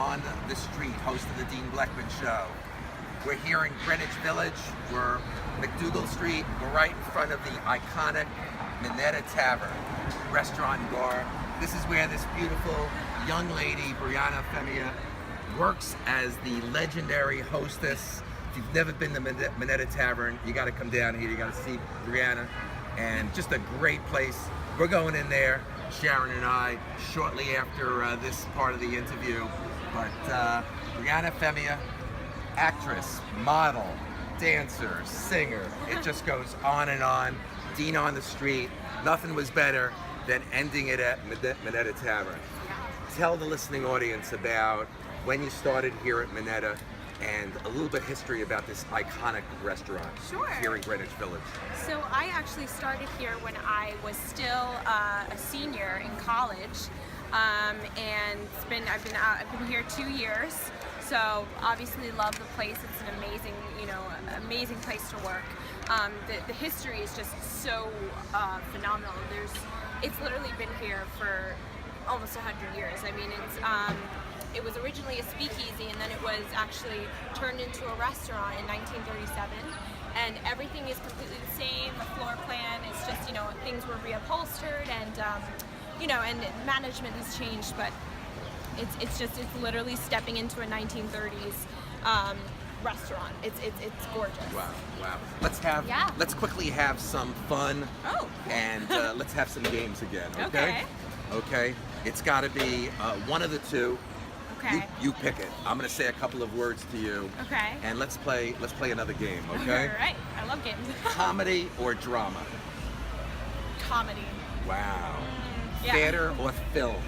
on the Street, host of the Dean Blechman Show. We're here in Greenwich Village. We're McDougal Street. We're right in front of the iconic Minetta Tavern, restaurant and bar. This is where this beautiful young lady, Briana Femia, works as the legendary hostess. If you've never been to Minetta Tavern, you got to come down here. You got to see Briana, and just a great place. We're going in there, Sharon and I, shortly after this part of the interview. But Briana Femia, actress, model, dancer, singer, it just goes on and on. Dean on the Street, nothing was better than ending it at Minetta Tavern. Tell the listening audience about when you started here at Minetta and a little bit of history about this iconic restaurant here in Greenwich Village. So I actually started here when I was still a senior in college, and I've been here 2 years. So obviously love the place. It's an amazing, amazing place to work. The history is just so phenomenal. It's literally been here for almost 100 years. I mean, it was originally a speakeasy, and then it was actually turned into a restaurant in 1937. And everything is completely the same. The floor plan is just, things were reupholstered, and and management has changed, but it's literally stepping into a 1930s restaurant. It's gorgeous. Wow. Let's quickly have some fun. Oh. And let's have some games again. Okay. It's got to be one of the two. Okay. You pick it. I'm going to say a couple of words to you. Okay. And let's play another game. Okay. All right. I love games. Comedy or drama? Comedy. Wow. Yeah. Theater or film?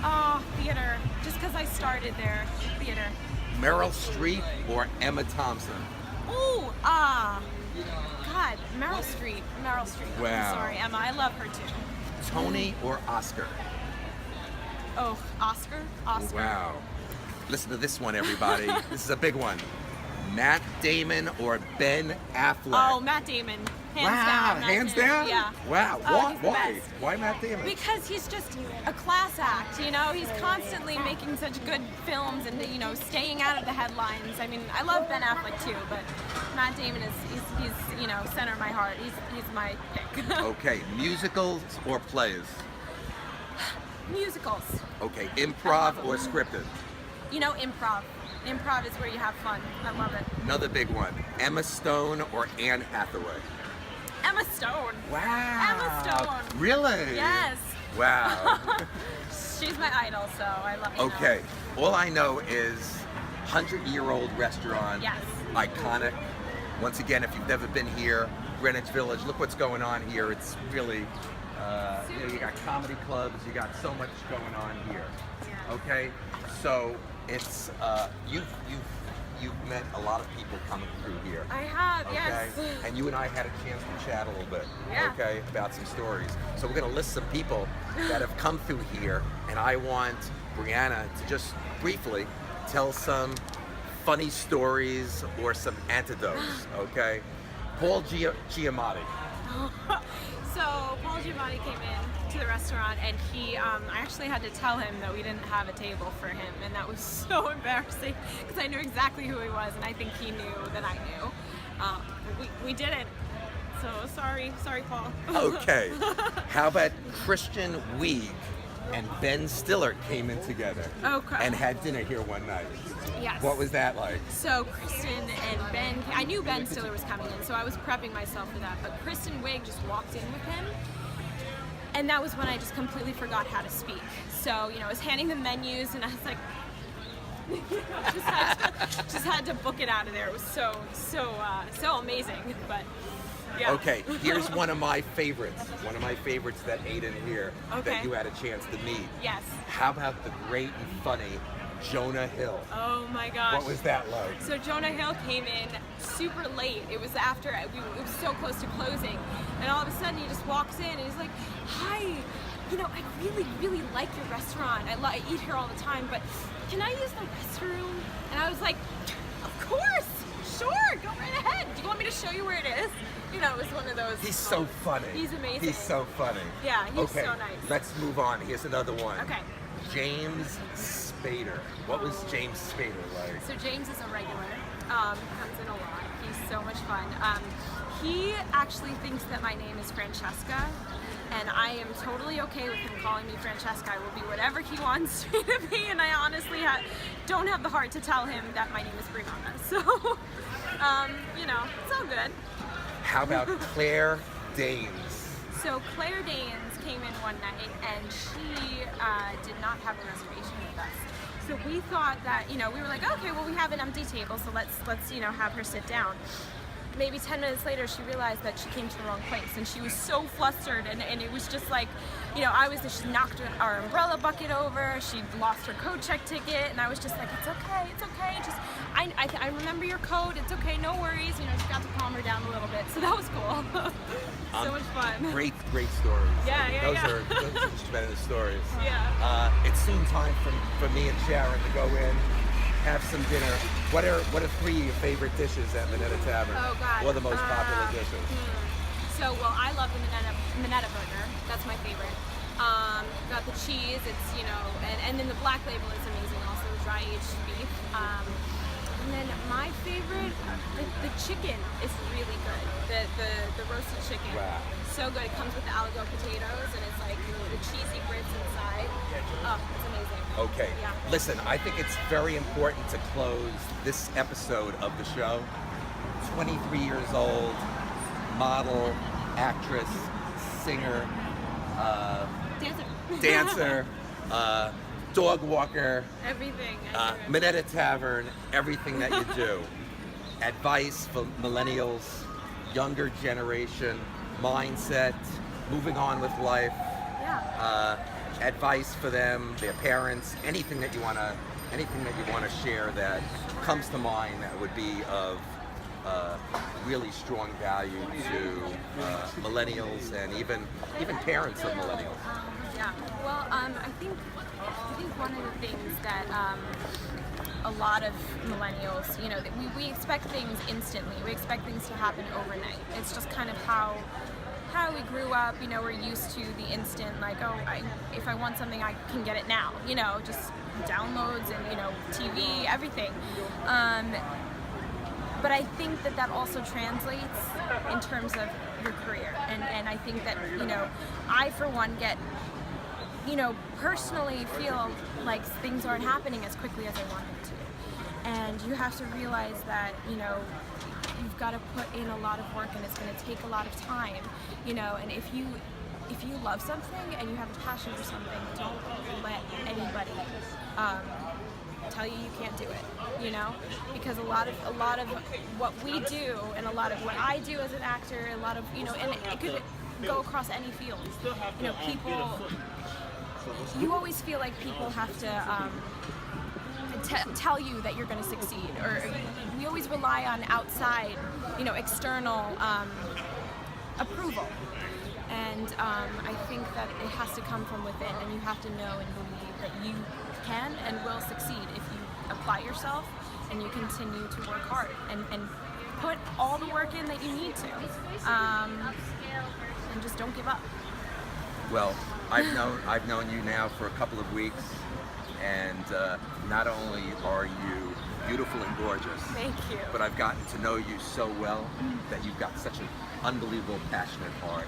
Oh, theater. Just because I started there. Theater. Meryl Streep or Emma Thompson? Ooh, God, Meryl Streep. Wow. I'm sorry, Emma. I love her too. Tony or Oscar? Oh, Oscar. Wow. Listen to this one, everybody. This is a big one. Matt Damon or Ben Affleck? Oh, Matt Damon. Hands down? Yeah. Wow. He's the best. Why Matt Damon? Because he's just a class act, He's constantly making such good films and, staying out of the headlines. I mean, I love Ben Affleck too, but Matt Damon he's center of my heart. He's my pick. Okay. Musicals or plays? Musicals. Okay. Improv or scripted? Improv. Improv is where you have fun. I love it. Another big one. Emma Stone or Anne Hathaway? Emma Stone. Wow. Emma Stone. Really? Yes. Wow. She's my idol, so I love it. Okay. All I know is 100-year-old restaurant. Yes. Iconic. Once again, if you've never been here, Greenwich Village, look what's going on here. It's really, you got comedy clubs, you got so much going on here. Yeah. Okay? So it's, you've met a lot of people coming through here. I have, okay? yes. And you and I had a chance to chat a little bit, Yeah. okay, about some stories. So we're going to list some people that have come through here, and I want Briana to just briefly tell some funny stories or some anecdotes, okay? Paul Giamatti. So Paul Giamatti came in to the restaurant, and I actually had to tell him that we didn't have a table for him, and that was so embarrassing because I knew exactly who he was, and I think he knew that I knew. We didn't. So sorry, Paul. Okay. How about Kristen Wiig and Ben Stiller came in together and had dinner here one night? Yes. What was that like? So Kristen and Ben, I knew Ben Stiller was coming in, so I was prepping myself for that. But Kristen Wiig just walked in with him, and that was when I just completely forgot how to speak. So I was handing them menus, and I was like, just had to book it out of there. It was so amazing, but. Yeah. Okay, here's one of my favorites that ate in here that you had a chance to meet. Yes. How about the great and funny Jonah Hill? Oh my gosh. What was that like? So Jonah Hill came in super late. It was after, it was so close to closing. And all of a sudden he just walks in and he's like, hi, I really, really like your restaurant. I eat here all the time, but can I use the restroom? And I was like, of course, sure, go right ahead. Do you want me to show you where it is? It was one of those. He's so funny. He's amazing. He's so funny. Yeah, he's okay, so nice. Let's move on. Here's another one. Okay. James Spader. Spader. What was James Spader like? So James is a regular. Comes in a lot. He's so much fun. He actually thinks that my name is Francesca, and I am totally okay with him calling me Francesca. I will be whatever he wants me to be, and I honestly don't have the heart to tell him that my name is Briana. So, you know, it's all good. How about Claire Danes? So Claire Danes came in one night, and she did not have a reservation with us. So we thought that, you know, we were like, okay, well, we have an empty table, so let's you know, have her sit down. Maybe 10 minutes later, she realized that she came to the wrong place, and she was so flustered, and it was just like, you know, she knocked our umbrella bucket over, she lost her coat check ticket, and I was just like, it's okay, just, I remember your code, it's okay, no worries, you know, just got to calm her down a little bit, so that was cool. So much fun. Great stories. Yeah. Those are tremendous stories. Yeah. It's soon time for me and Sharon to go in, have some dinner. What are 3 of your favorite dishes at Minetta Tavern? Oh God. What are the most popular dishes? So, well, I love the Minetta burger. That's my favorite. Got the cheese. It's, you know, and then the black label is amazing. Also, dry aged beef. And then my favorite, the chicken is really good. The roasted chicken. Wow. So good. It comes with the aligo potatoes, and it's like the cheesy grits inside. Oh, it's amazing. Okay. Yeah. Listen, I think it's very important to close this episode of the show. 23 years old, model, actress, singer, dancer, dog walker, Everything. Minetta Tavern, everything that you do. Advice for millennials, younger generation, mindset, moving on with life. Yeah. Advice for them, their parents, anything that you want to share that comes to mind that would be of really strong value to millennials and even parents of millennials. Yeah. Well, I think one of the things that a lot of millennials, you know, that we expect things instantly. We expect things to happen overnight. It's just kind of how we grew up. You know, we're used to the instant, like, oh, if I want something, I can get it now. You know, just downloads and, you know, TV, everything. But I think that also translates in terms of your career. And I think that, you know, I, for one, you know, personally feel like things aren't happening as quickly as I want them to. And you have to realize that, you know, you've got to put in a lot of work, and it's going to take a lot of time, you know. And if you love something and you have a passion for something, don't let anybody tell you can't do it, you know, because a lot of what we do and a lot of what I do as an actor, a lot of, you know, and it could go across any field, you know, you always feel like people have to tell you that you're going to succeed, or we always rely on outside, you know, external approval. And I think that it has to come from within, and you have to know and believe that you can and will succeed if you apply yourself and you continue to work hard and put all the work in that you need to, and just don't give up. Well, I've known you now for a couple of weeks, and not only are you beautiful and gorgeous, Thank you. but I've gotten to know you so well that you've got such an unbelievable, passionate heart.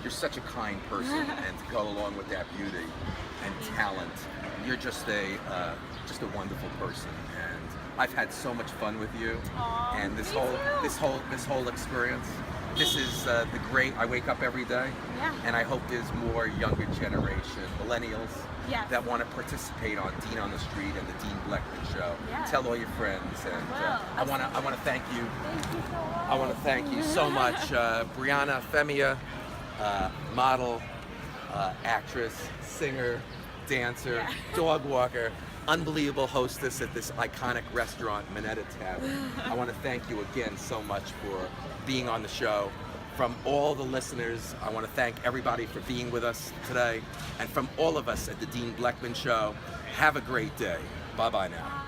You're such a kind person, and to go along with that beauty and talent, you're just a wonderful person. And I've had so much fun with you, and this whole experience. This is the great. I wake up every day, and I hope there's more younger generation millennials that want to participate on Dean on the Street and the Dean Blechman Show. Tell all your friends, and I want to thank you. I want to thank you so much, Briana Femia, model, actress, singer, dancer, dog walker, unbelievable hostess at this iconic restaurant, Minetta Tavern. I want to thank you again so much for being on the show. From all the listeners, I want to thank everybody for being with us today. And from all of us at the Dean Blechman Show, have a great day. Bye-bye now.